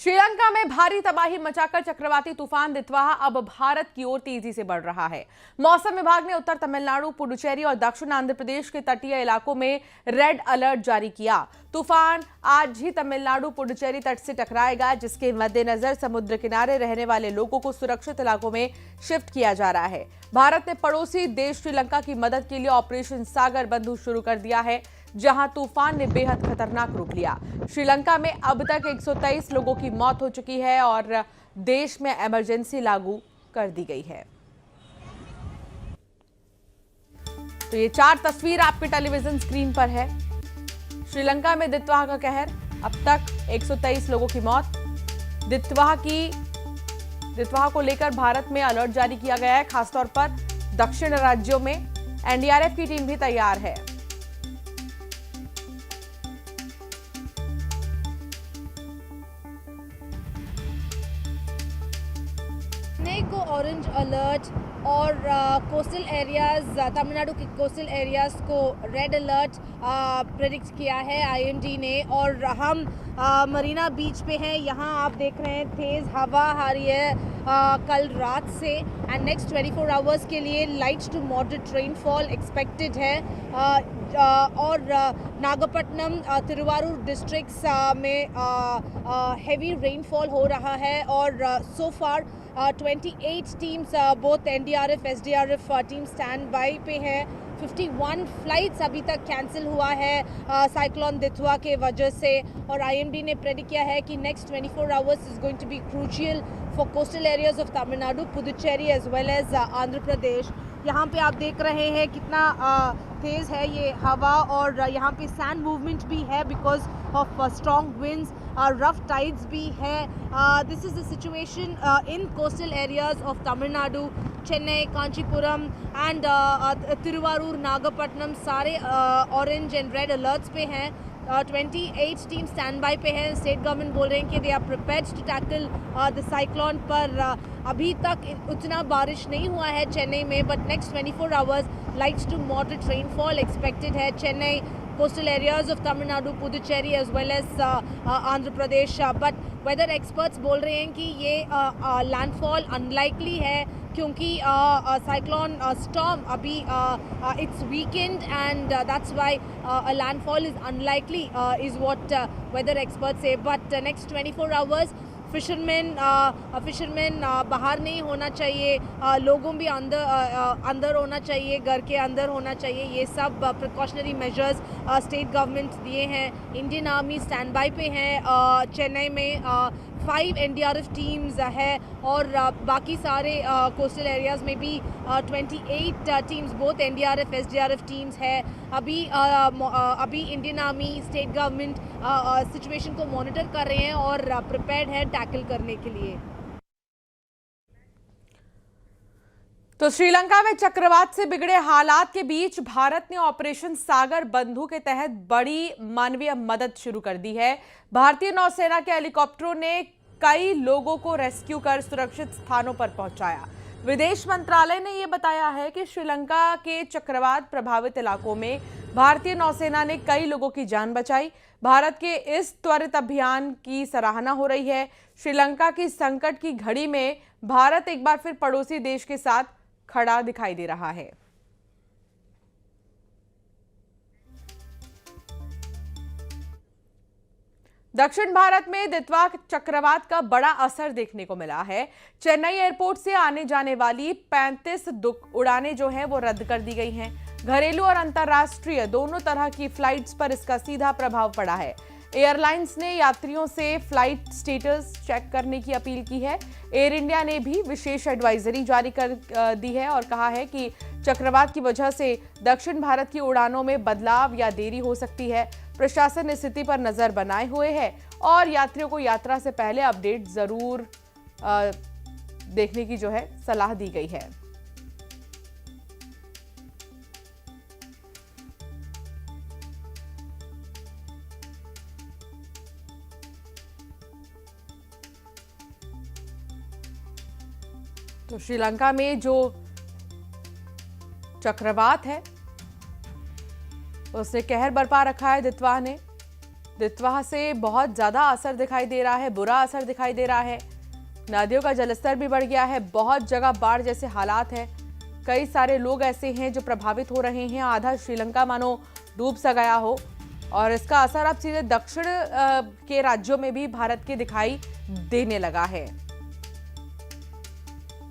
श्रीलंका में भारी तबाही मचाकर चक्रवाती तूफान दितवाहा अब भारत की ओर तेजी से बढ़ रहा है। मौसम विभाग ने उत्तर तमिलनाडु, पुडुचेरी और दक्षिण आंध्र प्रदेश के तटीय इलाकों में रेड अलर्ट जारी किया। तूफान आज ही तमिलनाडु पुडुचेरी तट से टकराएगा, जिसके मद्देनजर समुद्र किनारे रहने वाले लोगों को सुरक्षित इलाकों में शिफ्ट किया जा रहा है। भारत ने पड़ोसी देश श्रीलंका की मदद के लिए ऑपरेशन सागर बंधु शुरू कर दिया है, जहां तूफान ने बेहद खतरनाक रूप लिया। श्रीलंका में अब तक 123 लोगों की मौत हो चुकी है और देश में इमरजेंसी लागू कर दी गई है। तो ये 4 तस्वीर आपके टेलीविजन स्क्रीन पर है। श्रीलंका में दितवाहा का कहर, अब तक 123 लोगों की मौत। दितवाहा को लेकर भारत में अलर्ट जारी किया गया है। खासतौर पर दक्षिण राज्यों में एनडीआरएफ की टीम भी तैयार है। चेन्नई को ऑरेंज अलर्ट और कोस्टल एरियाज, तमिलनाडु के कोस्टल एरियाज को रेड अलर्ट प्रेडिक्ट किया है आईएमडी ने। और हम मरीना बीच पे हैं। यहाँ आप देख रहे हैं तेज़ हवा आ रही है कल रात से, एंड नेक्स्ट 24 आवर्स के लिए light to moderate rainfall expected है। और नागपट्टनम, तिरुवारूर डिस्ट्रिक्ट्स में हेवी रेनफॉल हो रहा है। और so far 28 teams, both NDRF SDRF team stand by पे है। 51 फ्लाइट्स अभी तक कैंसिल हुआ है साइक्लोन दितवा के वजह से। और आईएमडी ने प्रेडिक्ट किया है कि next 24 hours is going to be crucial for coastal areas of Tamil Nadu, Puducherry as well as Andhra Pradesh. यहाँ पे आप देख रहे हैं कितना तेज़ है ये हवा, और यहाँ पे सैंड मूवमेंट भी है because of strong winds, rough tides भी है। This is the situation in coastal areas of Tamil Nadu, Chennai, Kanchipuram and Thiruvarur, Nagapattinam सारे ऑरेंज एंड रेड अलर्ट्स पे हैं। 28 टीम स्टैंड बाई पे हैं। स्टेट गवर्नमेंट बोल रहे हैं कि they are prepared to tackle the cyclone, पर अभी तक उतना बारिश नहीं हुआ है चेन्नई में। But next 24 hours light to moderate rainfall expected है। Chennai, coastal areas of Tamil Nadu, Puducherry as well as Andhra Pradesh, but weather experts बोल रहे हैं कि ये landfall unlikely है, क्योंकि cyclone storm अभी it's weakened, and that's why a landfall is unlikely is what weather experts say. But next 24 hours fisherman बाहर नहीं होना चाहिए, लोगों भी अंदर होना चाहिए, घर के अंदर होना चाहिए। ये सब प्रिकॉशनरी मेजर्स स्टेट गवर्नमेंट दिए हैं। इंडियन आर्मी स्टैंड बाई पे हैं। चेन्नई में 5 एनडीआरएफ टीम्स है, और बाकी सारे कोस्टल एरियाज़ में भी 28 teams, both NDRF SDRF teams है। अभी Indian army, state government situation को मॉनिटर कर रहे हैं और प्रिपेयर्ड है टैकल करने के लिए। तो श्रीलंका में चक्रवात से बिगड़े हालात के बीच भारत ने ऑपरेशन सागर बंधु के तहत बड़ी मानवीय मदद शुरू कर दी है। भारतीय नौसेना के हेलीकॉप्टरों ने कई लोगों को रेस्क्यू कर सुरक्षित स्थानों पर पहुंचाया। विदेश मंत्रालय ने यह बताया है कि श्रीलंका के चक्रवात प्रभावित इलाकों में भारतीय नौसेना ने कई लोगों की जान बचाई। भारत के इस त्वरित अभियान की सराहना हो रही है। श्रीलंका की संकट की घड़ी में भारत एक बार फिर पड़ोसी देश के साथ खड़ा दिखाई दे रहा है। दक्षिण भारत में दितवा चक्रवात का बड़ा असर देखने को मिला है। चेन्नई एयरपोर्ट से आने जाने वाली 35 उड़ानें जो हैं वो रद्द कर दी गई हैं। घरेलू और अंतर्राष्ट्रीय दोनों तरह की फ्लाइट्स पर इसका सीधा प्रभाव पड़ा है। एयरलाइंस ने यात्रियों से फ्लाइट स्टेटस चेक करने की अपील की है। एयर इंडिया ने भी विशेष एडवाइजरी जारी कर दी है और कहा है कि चक्रवात की वजह से दक्षिण भारत की उड़ानों में बदलाव या देरी हो सकती है। प्रशासन इस स्थिति पर नजर बनाए हुए है और यात्रियों को यात्रा से पहले अपडेट जरूर देखने की जो है सलाह दी गई है। तो श्रीलंका में जो चक्रवात है उसने कहर बरपा रखा है दितवा ने। दितवा से बहुत ज़्यादा असर दिखाई दे रहा है, बुरा असर दिखाई दे रहा है। नदियों का जलस्तर भी बढ़ गया है, बहुत जगह बाढ़ जैसे हालात है। कई सारे लोग ऐसे हैं जो प्रभावित हो रहे हैं, आधा श्रीलंका मानो डूब सा गया हो। और इसका असर अब सीधे दक्षिण के राज्यों में भी भारत के दिखाई देने लगा है।